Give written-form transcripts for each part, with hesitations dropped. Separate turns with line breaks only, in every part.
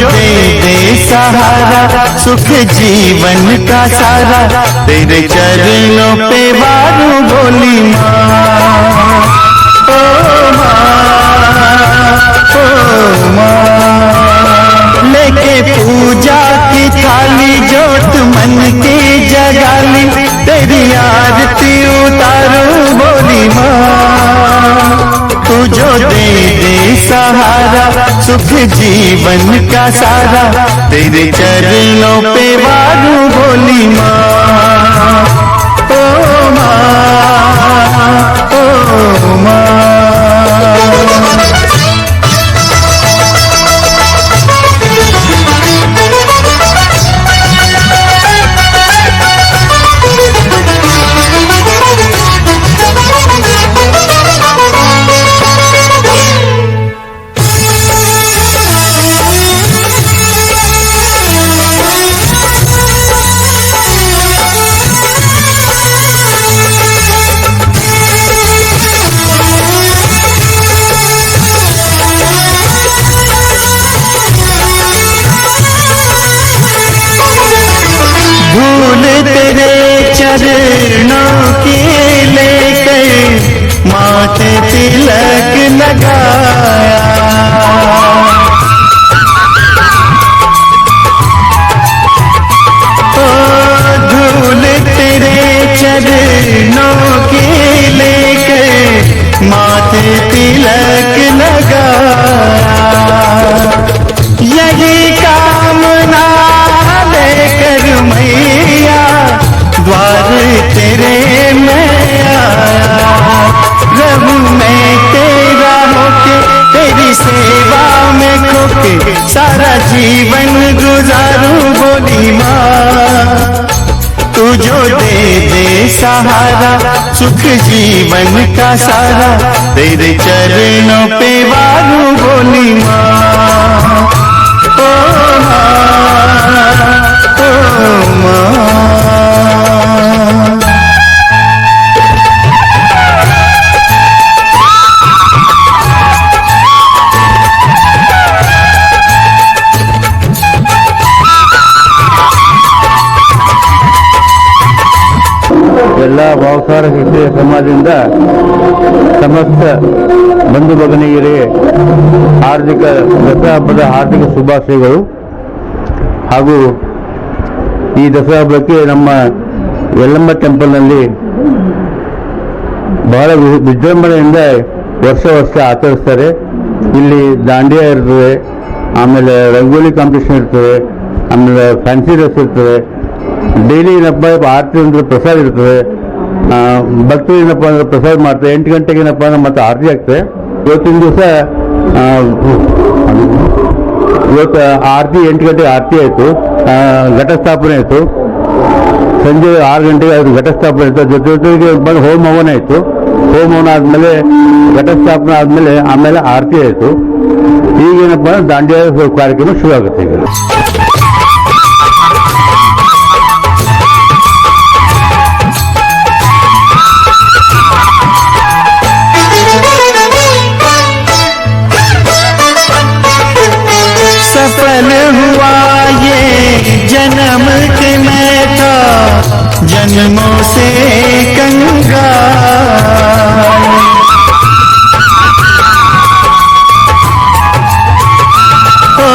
दे दे सहारा सुख जीवन का सारा, तेरे चरणों पे वारू बोली माँ। ओ माँ लेके पूजा की थाली जोत मन की जगाली, तेरी आरती उतारूं बोली माँ। तू जो दे दे सहारा सुख जीवन का सारा, तेरे चरणों पे वारू बोली माँ। ओ माँ, ओ माँ। चरणों की लेकर माथे तिलक लगाया, ओ धूल तेरे चरणों की लेकर माथे तिलक लगाया। यही कामना लेकर मैया द्वार तेरे में आया, रहूं मैं तेरा होके तेरी सेवा में खोके, सारा जीवन गुजारूं बोली माँ। तू जो दे दे सहारा सुख जीवन का सारा, तेरे चरणों पे वारू बोली माँ। ओ माँ, ओ माँ।
ಎಲ್ಲ ಭಾವಸಾರ ಶಿಕ್ಷಣ ಸಮಾಜದಿಂದ ಸಮಸ್ತ ಬಂಧು ಭಗಿನಿಯರಿಗೆ ಹಾರ್ದಿಕ ದಸರಾ ಹಬ್ಬದ ಹಾರ್ದಿಕ ಶುಭಾಶಯಗಳು. ಹಾಗೂ ಈ ದಸರಾ ಹಬ್ಬಕ್ಕೆ ನಮ್ಮ ಯಲ್ಲಮ್ಮ ಟೆಂಪಲ್ನಲ್ಲಿ ಬಹಳ ವಿಜೃಂಭಣೆಯಿಂದ ವರ್ಷ ಆಚರಿಸ್ತಾರೆ. ಇಲ್ಲಿ ದಾಂಡಿಯಾ ಇರ್ತದೆ, ಆಮೇಲೆ ರಂಗೋಲಿ ಕಾಂಪಿಟೇಷನ್ ಇರ್ತದೆ, ಆಮೇಲೆ ಫ್ಯಾನ್ಸಿ ಡ್ರೆಸ್ ಇರ್ತದೆ. ಡೈಲಿ ಏನಪ್ಪ ಆರತಿ ಅಂದ್ರೆ ಪ್ರಸಾದ ಇರ್ತದೆ. ಭಕ್ತರು ಏನಪ್ಪ ಅಂದ್ರೆ ಪ್ರಸಾದ ಮಾಡ್ತಾರೆ. 8 ಗಂಟೆಗೆ ಏನಪ್ಪ ಅಂದ್ರೆ ಮತ್ತೆ ಆರತಿ ಆಗ್ತದೆ. ಇವತ್ತಿನ ದಿವಸ ಇವತ್ತು ಆರತಿ 8 ಗಂಟೆಗೆ ಆರತಿ ಆಯಿತು, ಘಟಸ್ಥಾಪನೆ ಆಯಿತು. ಸಂಜೆ 6 ಗಂಟೆಗೆ ಅದು ಘಟಸ್ಥಾಪನೆ ಆಯಿತು. ಜೊತೆಗೆ ಬಂದು ಹೋಮ ಹವನ ಆಯಿತು. ಹೋಮ ಹವನ ಆದಮೇಲೆ ಘಟಸ್ಥಾಪನೆ ಆದಮೇಲೆ ಆಮೇಲೆ ಆರತಿ ಆಯಿತು. ಈಗೇನಪ್ಪ ಅಂದ್ರೆ ದಾಂಡಿಯಾ ಕಾರ್ಯಕ್ರಮ ಶುರು ಆಗುತ್ತೆ. ಈಗ
सफल हुआ ये जन्म के मैं था जन्मों से कंगाल, ओ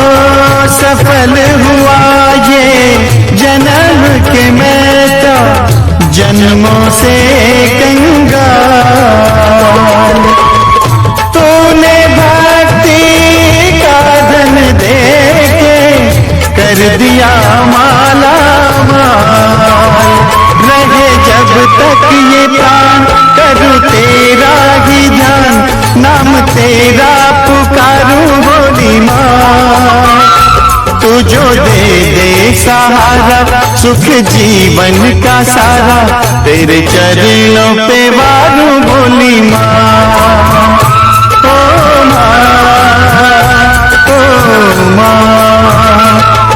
सफल हुआ ये जन्म के मैं था जन्मों से कंगाल। तूने भक्ति का धन दे कर दिया माला माल, रहे जब तक ये प्राण करूं तेरा ही ध्यान, नाम तेरा पुकारूं बोली माँ। तू जो दे दे सहारा सुख जीवन का सारा, तेरे चरणों पे वारूं बोली माँ। ओ माँ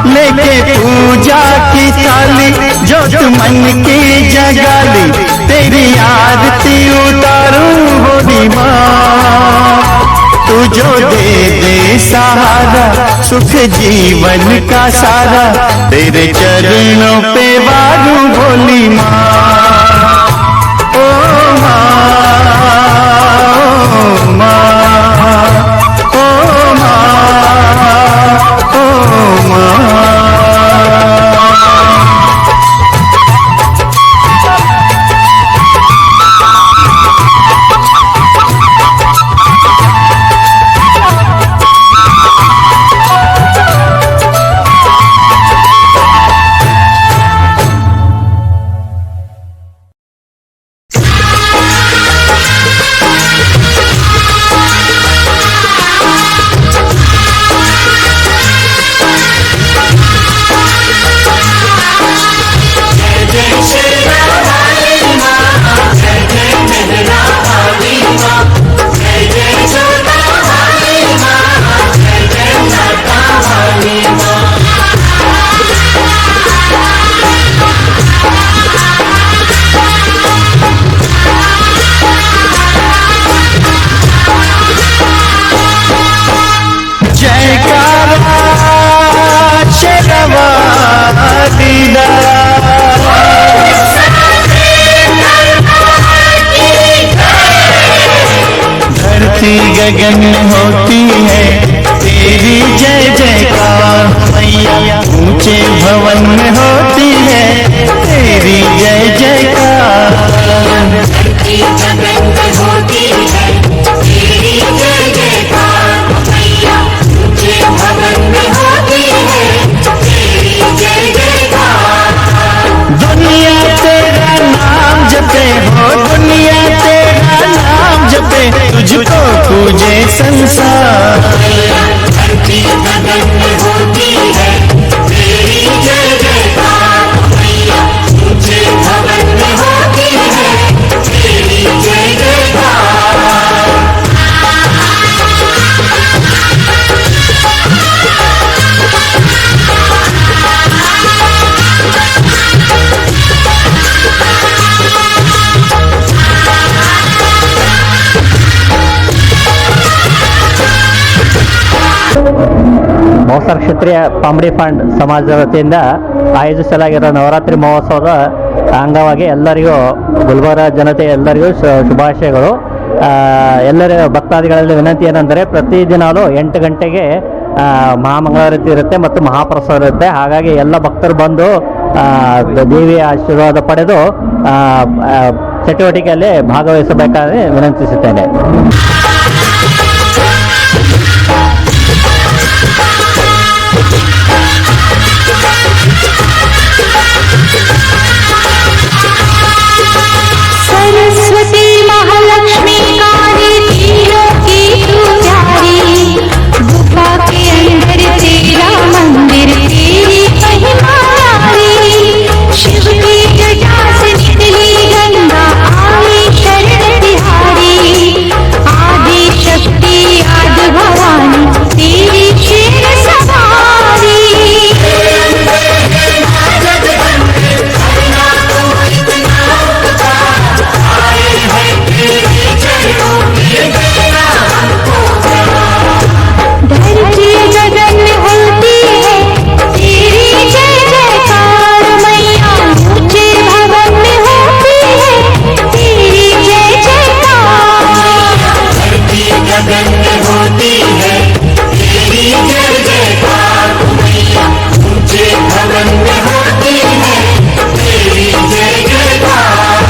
लेके पूजा की थाली जोत मन की जगाली, तेरी आरती उतारूं बोली माँ। तू जो दे दे सहारा सुख जीवन का सारा, तेरे चरणों पे वारूं बोली माँ। ओ माँ, ओ माँ, ओ माँ, ओ माँ। गगन में होती है तेरी जय जयकार मैया, ऊंचे भवन में होती है तेरी जय जयकार। गगन में होती है तेरी जय जयकार मैया, ऊंचे भवन में होती है तेरी जय जयकार। दुनिया तेरा नाम जपे हो, दुनिया तेरा नाम जपे, तुझको पूजे संसार। धरती गगन में होती है तेरी जय जयकार मैया, ऊंचे भवन में होती है तेरी जय जयकार।
ಮೌಸರ್ ಕ್ಷತ್ರಿಯ ಪಾಂಬಡಿ ಫಂಡ್ ಸಮಾಜದ ವತಿಯಿಂದ ಆಯೋಜಿಸಲಾಗಿರೋ ನವರಾತ್ರಿ ಮಹೋತ್ಸವದ ಅಂಗವಾಗಿ ಎಲ್ಲರಿಗೂ ಗುಲ್ಬರ್ಗ ಜನತೆ ಎಲ್ಲರಿಗೂ ಶುಭಾಶಯಗಳು. ಎಲ್ಲರ ಭಕ್ತಾದಿಗಳಲ್ಲಿ ವಿನಂತಿ ಏನೆಂದರೆ ಪ್ರತಿದಿನಾಲು 8 ಗಂಟೆಗೆ ಮಹಾಮಂಗಳಾರತಿ ಇರುತ್ತೆ ಮತ್ತು ಮಹಾಪ್ರಸಾದ ಇರುತ್ತೆ. ಹಾಗಾಗಿ ಎಲ್ಲ ಭಕ್ತರು ಬಂದು ದೇವಿಯ ಆಶೀರ್ವಾದ ಪಡೆದು ಚಟುವಟಿಕೆಯಲ್ಲಿ ಭಾಗವಹಿಸಬೇಕಾಗಿ ವಿನಂತಿಸುತ್ತೇನೆ.
सरस्वती महालक्ष्मी काली तीनों की तू प्यारी, गुफा के अंदर तेरा मंदिर तेरी महिमा न्यारी। शिव की जटा से निकली गंगा आई शरण तिहारी, आदि शक्ति आद भवानी तेरी शेर सवारी। धरती गगन में होती है तेरी जय जयकार मैया, ऊंचे भवन में होती है तेरी जय जयकार। धरती गगन में होती है तेरी जय जयकार मैया, ऊंचे भवन में होती है तेरी जय जयकार।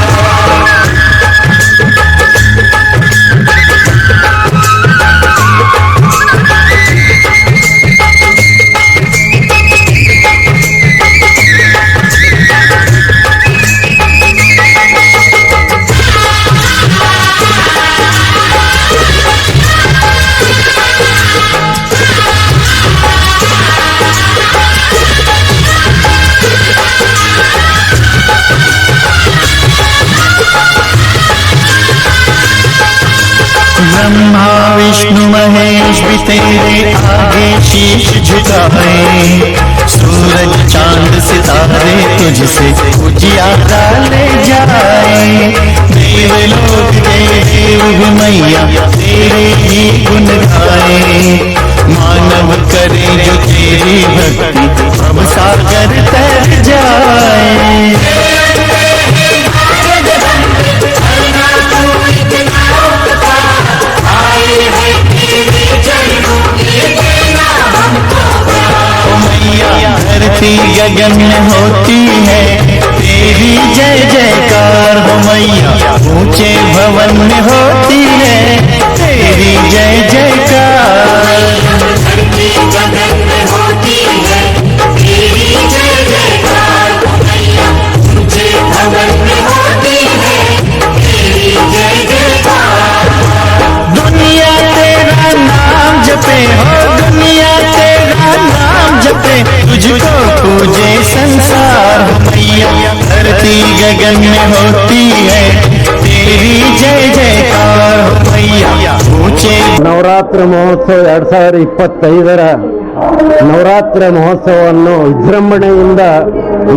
ब्रह्मा विष्णु महेश भी तेरे आगे शीश झुकाए, सूरज चांद सितारे तुझसे उजियारा ले जाए। देवलोक जय देव भी मैया तेरे ही गुण गाए। मानव करे जो तेरी भक्ति सब सागर तर जाए। ओ मैया धरती गगन में होती है तेरी जय जयकार। हो मैया ऊंचे भवन में होती है तेरी जय जयकार।
धरती गगन में होती है तेरी जय जयकार। हो मैया ऊंचे भवन में होती है तेरी जय जयकार।
दुनिया तेरा नाम जपे हो, दुनिया तेरा नाम जपे, तुझको पूजे संसार। हो मैया धरती गगन में होती है तेरी जय जयकार। हो मैया ऊंचे
ನವರಾತ್ರ ಮಹೋತ್ಸವ 2025ರ ನವರಾತ್ರ ಮಹೋತ್ಸವವನ್ನು ವಿಜೃಂಭಣೆಯಿಂದ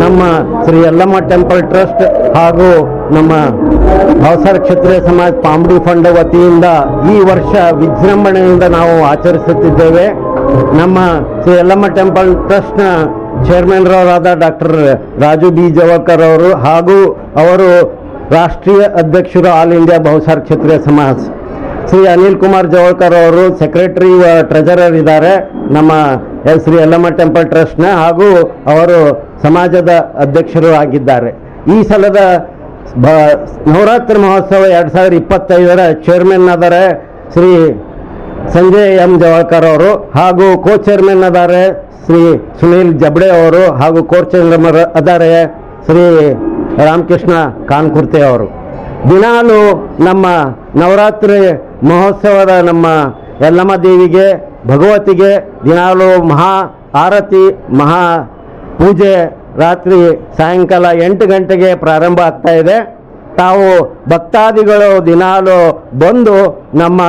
ನಮ್ಮ ಶ್ರೀ ಯಲ್ಲಮ್ಮ ಟೆಂಪಲ್ ಟ್ರಸ್ಟ್ ಹಾಗೂ ನಮ್ಮ ಭಾವಸಾರ ಕ್ಷತ್ರಿಯ ಸಮಾಜ ಪಾಂಬ್ಡಿ ಫಂಡ್ ವತಿಯಿಂದ ಈ ವರ್ಷ ವಿಜೃಂಭಣೆಯಿಂದ ನಾವು ಆಚರಿಸುತ್ತಿದ್ದೇವೆ. ನಮ್ಮ ಶ್ರೀ ಯಲ್ಲಮ್ಮ ಟೆಂಪಲ್ ಟ್ರಸ್ಟ್ನ ಚೇರ್ಮನ್ರವರಾದ ಡಾಕ್ಟರ್ ರಾಜು ಬಿ ಜವಕರ್ ಅವರು ಹಾಗೂ ಅವರು ರಾಷ್ಟ್ರೀಯ ಅಧ್ಯಕ್ಷರು ಆಲ್ ಇಂಡಿಯಾ ಭಾವಸಾರ ಕ್ಷತ್ರಿಯ ಸಮಾಜ ಶ್ರೀ ಅನಿಲ್ ಕುಮಾರ್ ಜವಳ್ಕರ್ ಅವರು ಸೆಕ್ರೆಟರಿ ಟ್ರೆಜರರ್ ಇದ್ದಾರೆ ನಮ್ಮ ಶ್ರೀ ಯಲ್ಲಮ್ಮ ಟೆಂಪಲ್ ಟ್ರಸ್ಟ್ನ, ಹಾಗೂ ಅವರು ಸಮಾಜದ ಅಧ್ಯಕ್ಷರು ಆಗಿದ್ದಾರೆ. ಈ ಸಲದ ನವರಾತ್ರಿ ಮಹೋತ್ಸವ 2025ರ ಚೇರ್ಮನ್ ಆದರೆ ಶ್ರೀ ಸಂಜಯ್ ಎಂ ಜವಳ್ಕರ್ ಅವರು, ಹಾಗೂ ಕೋ ಚೇರ್ಮನ್ ಅದಾರೆ ಶ್ರೀ ಸುನೀಲ್ ಜಬ್ಡೆ ಅವರು, ಹಾಗೂ ಕೋ ಚೇರ್ಮನ್ ಅದಾರೆ ಶ್ರೀ ರಾಮಕೃಷ್ಣ ಕಾನ್ಕುರ್ತೆ ಅವರು. ದಿನಾಲು ನಮ್ಮ ನವರಾತ್ರಿ ಮಹೋತ್ಸವದ ನಮ್ಮ ಯಲ್ಲಮ್ಮ ದೇವಿಗೆ ಭಗವತಿಗೆ ದಿನಾಲು ಮಹಾ ಆರತಿ ಮಹಾ ಪೂಜೆ ರಾತ್ರಿ ಸಾಯಂಕಾಲ 8 ಗಂಟೆಗೆ ಪ್ರಾರಂಭ ಆಗ್ತಾ ಇದೆ. ತಾವು ಭಕ್ತಾದಿಗಳು ದಿನಾಲು ಬಂದು ನಮ್ಮ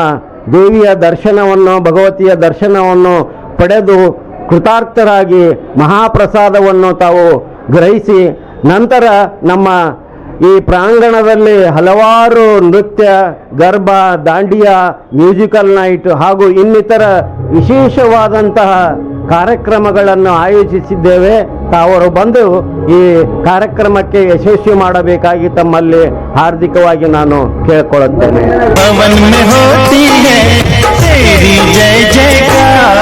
ದೇವಿಯ ದರ್ಶನವನ್ನು ಭಗವತಿಯ ದರ್ಶನವನ್ನು ಪಡೆದು ಕೃತಾರ್ಥರಾಗಿ ಮಹಾಪ್ರಸಾದವನ್ನು ತಾವು ಗ್ರಹಿಸಿ ನಂತರ ನಮ್ಮ ಈ ಪ್ರಾಂಗಣದಲ್ಲಿ ಹಲವಾರು ನೃತ್ಯ, ಗರ್ಭ, ದಾಂಡಿಯಾ, ಮ್ಯೂಸಿಕಲ್ ನೈಟ್ ಹಾಗೂ ಇನ್ನಿತರ ವಿಶೇಷವಾದಂತಹ ಕಾರ್ಯಕ್ರಮಗಳನ್ನು ಆಯೋಜಿಸಿದ್ದೇವೆ. ತಾವರು ಬಂದು ಈ ಕಾರ್ಯಕ್ರಮಕ್ಕೆ ಯಶಸ್ವಿ ಮಾಡಬೇಕಾಗಿ ತಮ್ಮಲ್ಲಿ ಹಾರ್ದಿಕವಾಗಿ ನಾನು ಕೇಳಿಕೊಳ್ಳುತ್ತೇನೆ.
भवन में होती है तेरी जय जयकार।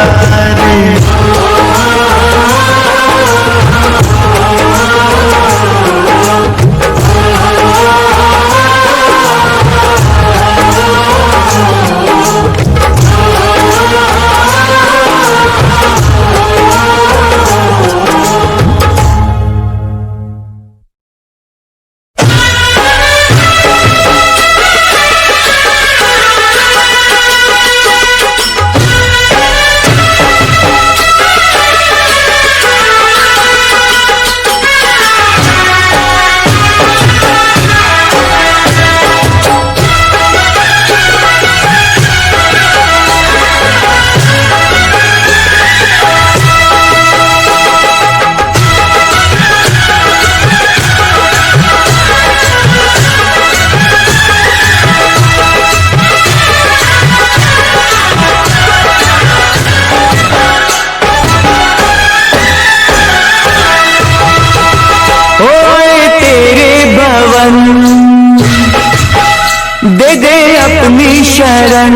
दे दे अपनी शरण,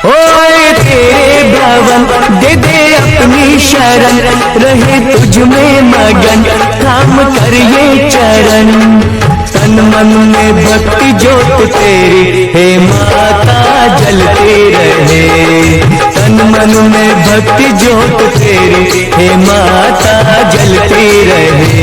ओए तेरे भवन दे दे अपनी शरण, रहे तुझ में मगन काम कर ये चरण। तन मन में भक्ति ज्योत तेरी हे माता जलते रहे, तन मन में भक्ति ज्योत तेरी हे माता जलते रहे।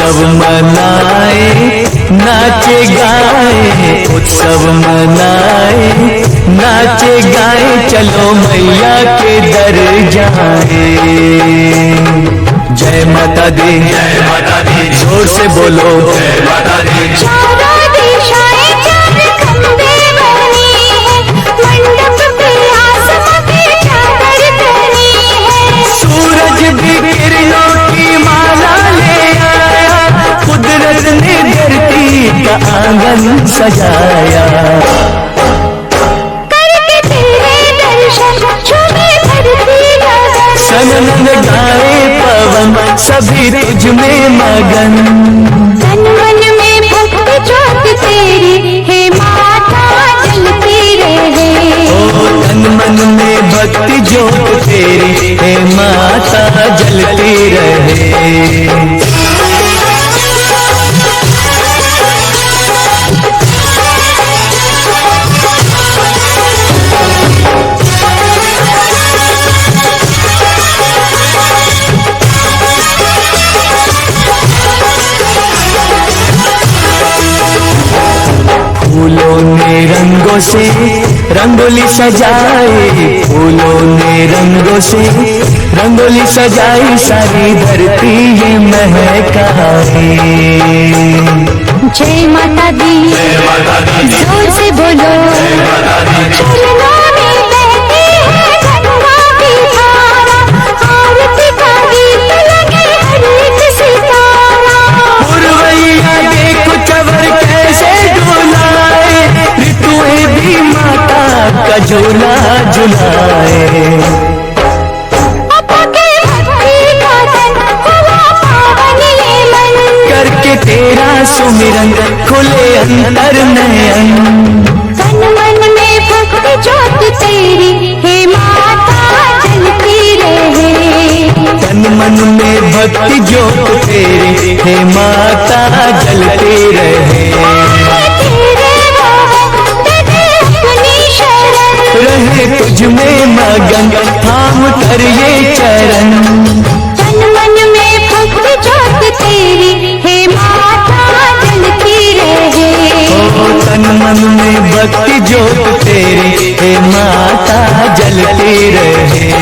उत्सव मनाए नाचे गाए, उत्सव मनाए नाचे गाए, चलो मैया के दर जाए। जय माता दी, जय माता दी, जोर से बोलो जय माता दी।
चारों दिशाएं चार खंबे बनी है, मंडप पे आसमां पे चादर तनी है।
सूरज भी किरणों की माला ले आया, कुदरत ने धरती का आंगन सजाया।
करके तेरे दर्शन झूमे धरती गगन,
सनन गाए पवन सभी तुझ में मगन।
तन मन में भक्ति ज्योत तेरी हे माता जलती रहे।
ओ तन मन में भक्ति ज्योत तेरी हे माता जलती रहे। फूलों ने रंगों से रंगोली सजाई, फूलों ने रंगों से रंगोली सजाई, सारी धरती ये महकाए।
जय माता दी,
जय माता दी,
जोर से बोलो
जय माता दी।
चरणों में बहती है गंगा की धारा, आरती का गीत लगे हर एक सितारा।
पुरवैया देखो चवर कैसे डोलाए, ऋतुएं भी माता का झूला झुलाए।
अपके भक्ति का तन हुआ पावन ये मन,
करके तेरा सुमिरन खुले अंतर नयन।
तन मन में भक्ति ज्योत तेरी हे माता जलती रहे।
तन मन में भक्ति ज्योत तेरी हे माता जलती रहे।
तेरे भवन दे दे अपनी शरण,
रहे तुझ में मगन थाम कर ये चरण।
तन मन में भक्ति ज्योत तेरी हे माता जलती रहे।
ओ तन मन में भक्ति ज्योत तेरी हे माता जलती रहे।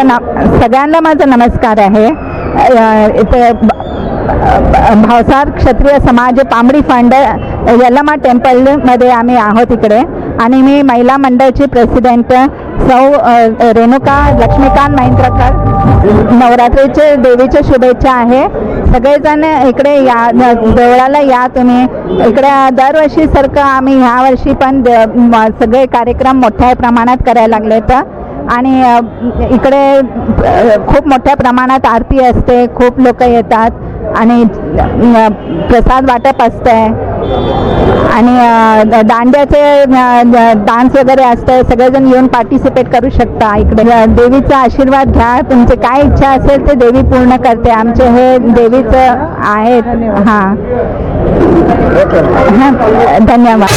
सगळ्यांना माझा नमस्कार आहे. इथे भावसार क्षत्रिय समाज पांबडी फंड यल्लमा टेम्पलमध्ये आम्ही आहोत इकडे, आणि मी महिला मंडळची प्रेसिडेंट सौ रेणुका लक्ष्मीकांत महेंद्रकर. नवरात्रीचे देवीचे शुभेच्छा आहे. सगळेजण इकडे या, देवळाला या तुम्ही. इकडे दरवर्षीसारखं आम्ही ह्या वर्षी पण सगळे कार्यक्रम मोठ्या प्रमाणात करायला लागलेत, आणि इकडे खूप मोठ्या प्रमाणात आरती असते, खूप लोक येतात आणि प्रसाद वाटप असतंय, आणि दांड्याचे डान्स वगैरे असतं. सगळेजण येऊन पार्टिसिपेट करू शकता. इकडे देवीचा आशीर्वाद घ्या. तुमचे काय इच्छा असेल ते देवी पूर्ण करते. आमचे हे देवीचं आहेत. हां, धन्यवाद.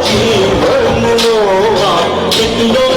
जीवन लो